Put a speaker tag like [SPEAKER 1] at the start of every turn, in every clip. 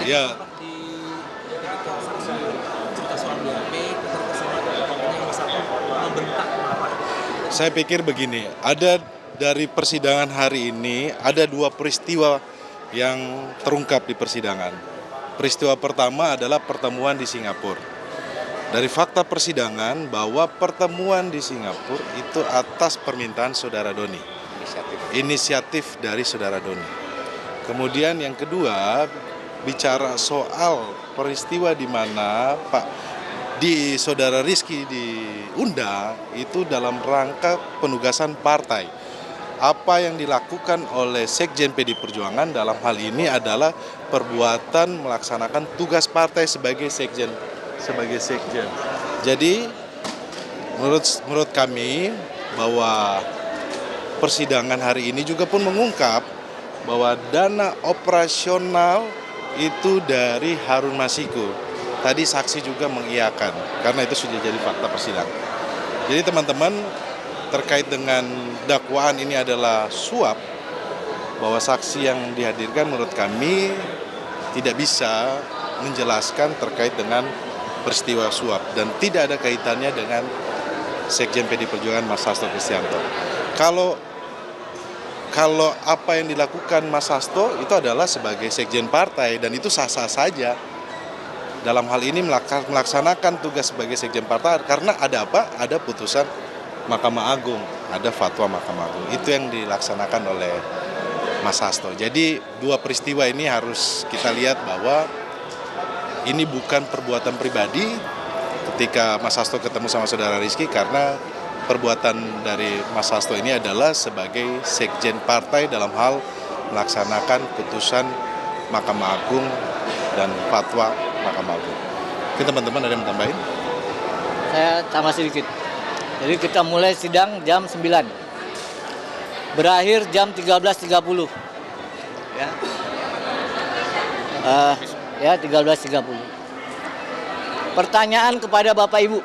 [SPEAKER 1] Ya,
[SPEAKER 2] Di ketika saksi cerita soal BAP, keterkesanan yang bersatu membentak marah.
[SPEAKER 1] saya pikir begini, ada dari persidangan hari ini, ada dua peristiwa yang terungkap di persidangan. Peristiwa pertama adalah pertemuan di Singapura. Dari fakta persidangan bahwa pertemuan di Singapura itu atas permintaan saudara Doni. Inisiatif dari saudara Doni. Kemudian yang kedua, bicara soal peristiwa di mana di saudara Rizky diundang itu dalam rangka penugasan partai. Apa yang dilakukan oleh Sekjen PD Perjuangan dalam hal ini adalah perbuatan melaksanakan tugas partai sebagai sekjen. Jadi menurut kami bahwa persidangan hari ini juga pun mengungkap bahwa dana operasional itu dari Harun Masiku. Tadi saksi juga mengiyakan, karena itu sudah jadi fakta persidangan. Jadi teman-teman, terkait dengan dakwaan ini adalah suap, bahwa saksi yang dihadirkan menurut kami tidak bisa menjelaskan terkait dengan peristiwa suap dan tidak ada kaitannya dengan Sekjen PD Perjuangan Mas Hasto Kristianto. Kalau apa yang dilakukan Mas Hasto itu adalah sebagai sekjen partai dan itu sah-sah saja. Dalam hal ini melaksanakan tugas sebagai sekjen partai karena ada apa? Ada putusan Mahkamah Agung, ada fatwa Mahkamah Agung. Itu yang dilaksanakan oleh Mas Hasto. Jadi dua peristiwa ini harus kita lihat bahwa ini bukan perbuatan pribadi ketika Mas Hasto ketemu sama saudara Rizky, karena perbuatan dari Mas Hasto ini adalah sebagai sekjen partai dalam hal melaksanakan putusan Mahkamah Agung dan fatwa Mahkamah Agung. Oke teman-teman, ada yang mau tambahin?
[SPEAKER 3] Saya tambah sedikit. Jadi kita mulai sidang jam 9. Berakhir jam 13.30. Ya. 13.30. Pertanyaan kepada Bapak Ibu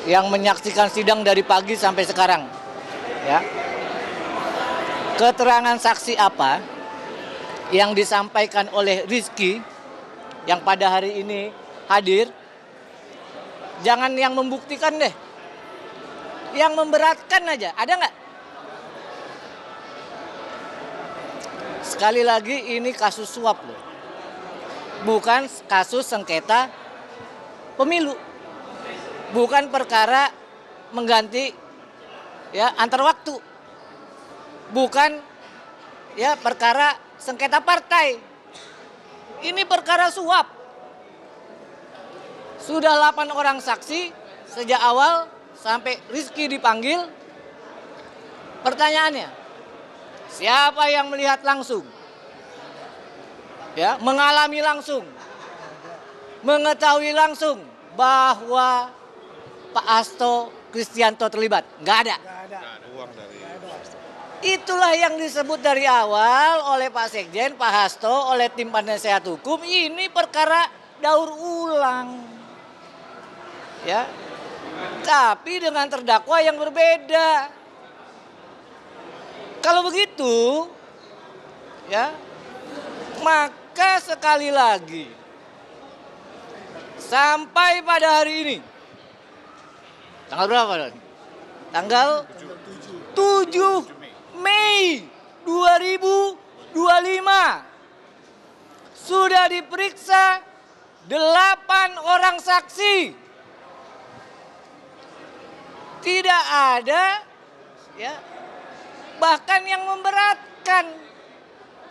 [SPEAKER 3] yang menyaksikan sidang dari pagi sampai sekarang. Ya. Keterangan saksi apa yang disampaikan oleh Rizky yang pada hari ini hadir? Jangan yang membuktikan deh. Yang memberatkan aja, ada nggak? Sekali lagi ini kasus suap loh. Bukan kasus sengketa pemilu. Bukan perkara mengganti ya antar waktu. Bukan ya perkara sengketa partai. Ini perkara suap. Sudah 8 orang saksi sejak awal sampai Rizky dipanggil. Pertanyaannya, siapa yang melihat langsung? Ya, mengalami langsung, mengetahui langsung bahwa Pak Hasto Kristianto terlibat? Nggak ada. Itulah yang disebut dari awal oleh Pak Sekjen, Pak Hasto, oleh tim penasehat hukum. Ini perkara daur ulang. Ya, tapi dengan terdakwa yang berbeda. Kalau begitu, ya, maka sekali lagi sampai pada hari ini, tanggal berapa? Tanggal 7 Mei 2025 sudah diperiksa 8 orang saksi. Tidak ada ya bahkan yang memberatkan,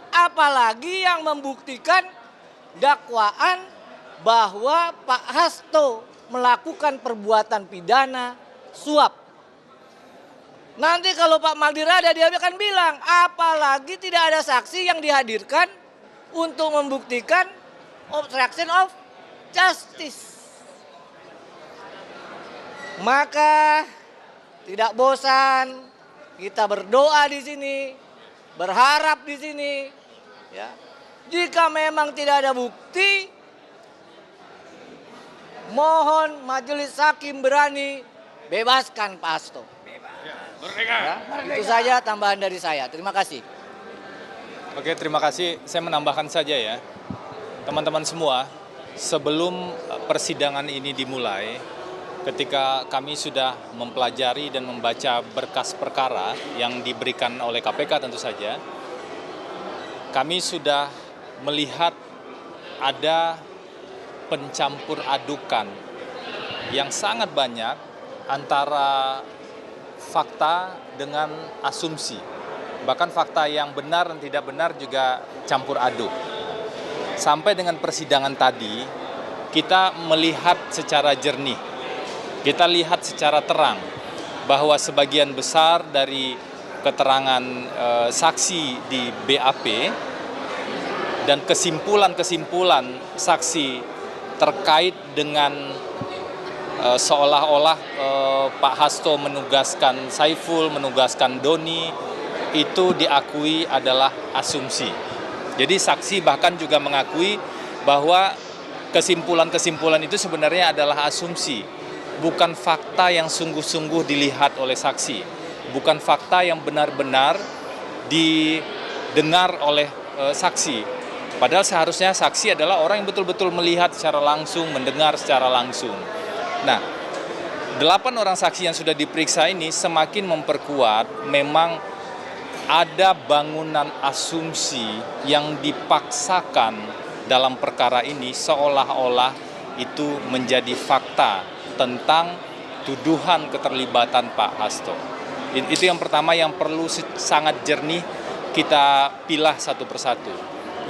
[SPEAKER 3] apalagi yang membuktikan dakwaan bahwa Pak Hasto melakukan perbuatan pidana suap. Nanti kalau Pak Maldira ada, dia akan bilang, apalagi tidak ada saksi yang dihadirkan untuk membuktikan obstruction of justice. Maka tidak bosan kita berdoa di sini, berharap di sini, ya. Jika memang tidak ada bukti, mohon majelis hakim berani bebaskan Pak Hasto. Ya, itu saja tambahan dari saya. Terima kasih.
[SPEAKER 4] Oke, terima kasih. Saya menambahkan saja ya. Teman-teman semua, sebelum persidangan ini dimulai, ketika kami sudah mempelajari dan membaca berkas perkara yang diberikan oleh KPK tentu saja, kami sudah melihat ada pencampur adukan yang sangat banyak antara fakta dengan asumsi. Bahkan fakta yang benar dan tidak benar juga campur aduk. Sampai dengan persidangan tadi, kita melihat secara jernih, kita lihat secara terang bahwa sebagian besar dari keterangan saksi di BAP dan kesimpulan-kesimpulan saksi terkait dengan seolah-olah Pak Hasto menugaskan Saiful, menugaskan Doni, itu diakui adalah asumsi. Jadi saksi bahkan juga mengakui bahwa kesimpulan-kesimpulan itu sebenarnya adalah asumsi, bukan fakta yang sungguh-sungguh dilihat oleh saksi, bukan fakta yang benar-benar didengar oleh saksi. Padahal seharusnya saksi adalah orang yang betul-betul melihat secara langsung, mendengar secara langsung. Nah, 8 orang saksi yang sudah diperiksa ini semakin memperkuat memang ada bangunan asumsi yang dipaksakan dalam perkara ini seolah-olah itu menjadi fakta tentang tuduhan keterlibatan Pak Hasto. Itu yang pertama yang perlu sangat jernih kita pilah satu persatu.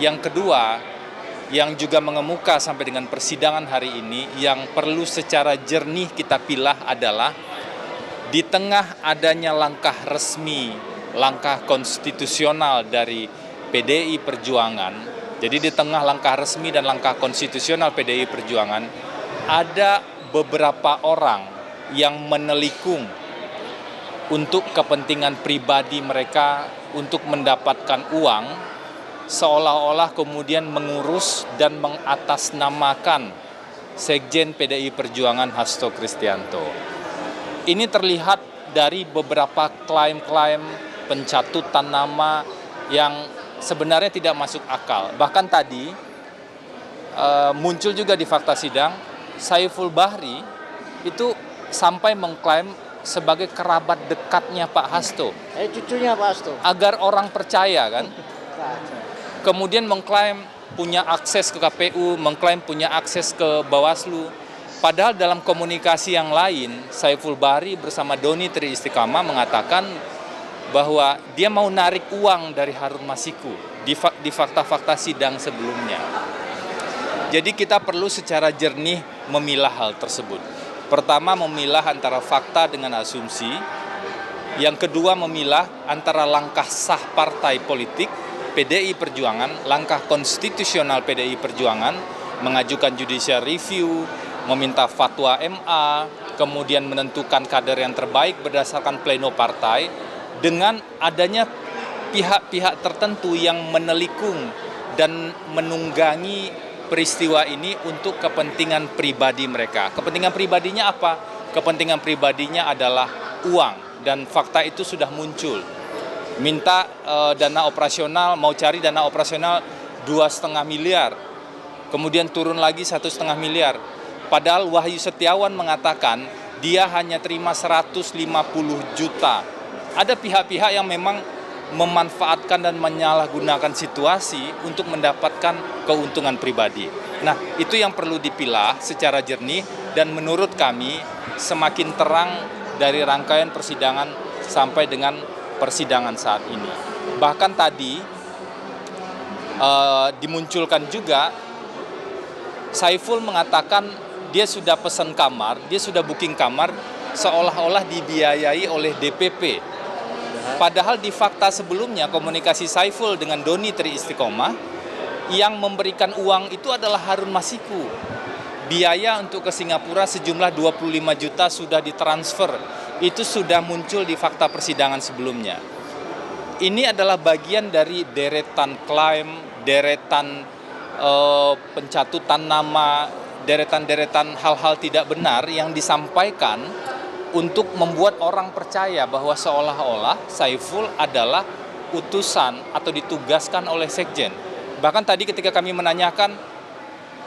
[SPEAKER 4] Yang kedua, yang juga mengemuka sampai dengan persidangan hari ini, yang perlu secara jernih kita pilah adalah di tengah adanya langkah resmi, langkah konstitusional dari PDI Perjuangan. Jadi di tengah langkah resmi dan langkah konstitusional PDI Perjuangan, ada beberapa orang yang menelikung untuk kepentingan pribadi mereka untuk mendapatkan uang, seolah-olah kemudian mengurus dan mengatasnamakan Sekjen PDI Perjuangan Hasto Kristianto. Ini terlihat dari beberapa klaim-klaim pencatutan nama yang sebenarnya tidak masuk akal. Bahkan tadi muncul juga di fakta sidang, Saiful Bahri itu sampai mengklaim sebagai kerabat dekatnya Pak Hasto.
[SPEAKER 3] Cucunya Pak Hasto.
[SPEAKER 4] Agar orang percaya kan. Kemudian mengklaim punya akses ke KPU, mengklaim punya akses ke Bawaslu. Padahal dalam komunikasi yang lain, Saiful Bahri bersama Doni Tri Istiqamah mengatakan bahwa dia mau narik uang dari Harun Masiku di fakta-fakta sidang sebelumnya. Jadi kita perlu secara jernih memilah hal tersebut. Pertama, memilah antara fakta dengan asumsi. Yang kedua, memilah antara langkah sah partai politik PDI Perjuangan, langkah konstitusional PDI Perjuangan, mengajukan judicial review, meminta fatwa MA, kemudian menentukan kader yang terbaik berdasarkan pleno partai, dengan adanya pihak-pihak tertentu yang menelikung dan menunggangi peristiwa ini untuk kepentingan pribadi mereka. Kepentingan pribadinya apa? Kepentingan pribadinya adalah uang, dan fakta itu sudah muncul. Minta dana operasional, mau cari dana operasional 2,5 miliar, kemudian turun lagi 1,5 miliar. Padahal Wahyu Setiawan mengatakan dia hanya terima 150 juta. Ada pihak-pihak yang memang memanfaatkan dan menyalahgunakan situasi untuk mendapatkan keuntungan pribadi. Nah, itu yang perlu dipilah secara jernih, dan menurut kami semakin terang dari rangkaian persidangan sampai dengan persidangan saat ini. Bahkan tadi dimunculkan juga Saiful mengatakan dia sudah pesan kamar, dia sudah booking kamar seolah-olah dibiayai oleh DPP. Padahal di fakta sebelumnya komunikasi Saiful dengan Doni Tri Istiqomah, yang memberikan uang itu adalah Harun Masiku. Biaya untuk ke Singapura sejumlah 25 juta sudah ditransfer. Itu sudah muncul di fakta persidangan sebelumnya. Ini adalah bagian dari deretan klaim, deretan pencatutan nama, deretan-deretan hal-hal tidak benar yang disampaikan untuk membuat orang percaya bahwa seolah-olah Saiful adalah utusan atau ditugaskan oleh Sekjen. Bahkan tadi ketika kami menanyakan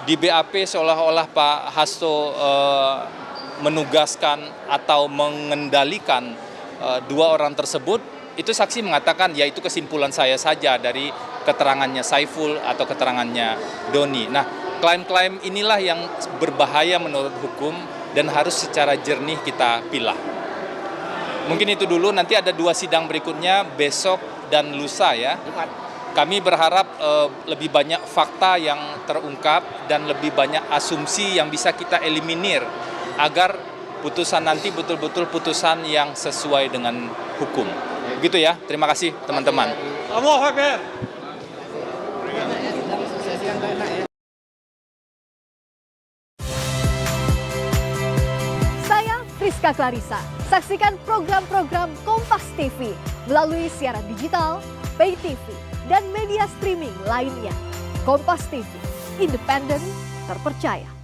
[SPEAKER 4] di BAP seolah-olah Pak Hasto menugaskan atau mengendalikan dua orang tersebut, itu saksi mengatakan ya itu kesimpulan saya saja dari keterangannya Saiful atau keterangannya Doni. Nah, klaim-klaim inilah yang berbahaya menurut hukum dan harus secara jernih kita pilah. Mungkin itu dulu, nanti ada 2 sidang berikutnya besok dan lusa ya. Kami berharap lebih banyak fakta yang terungkap dan lebih banyak asumsi yang bisa kita eliminir agar putusan nanti betul-betul putusan yang sesuai dengan hukum. Begitu ya, terima kasih teman-teman.
[SPEAKER 2] Allahu Akbar.
[SPEAKER 5] Saya Friska Clarissa. Saksikan program-program Kompas TV melalui siaran digital, pay TV, dan media streaming lainnya. Kompas TV, independen, terpercaya.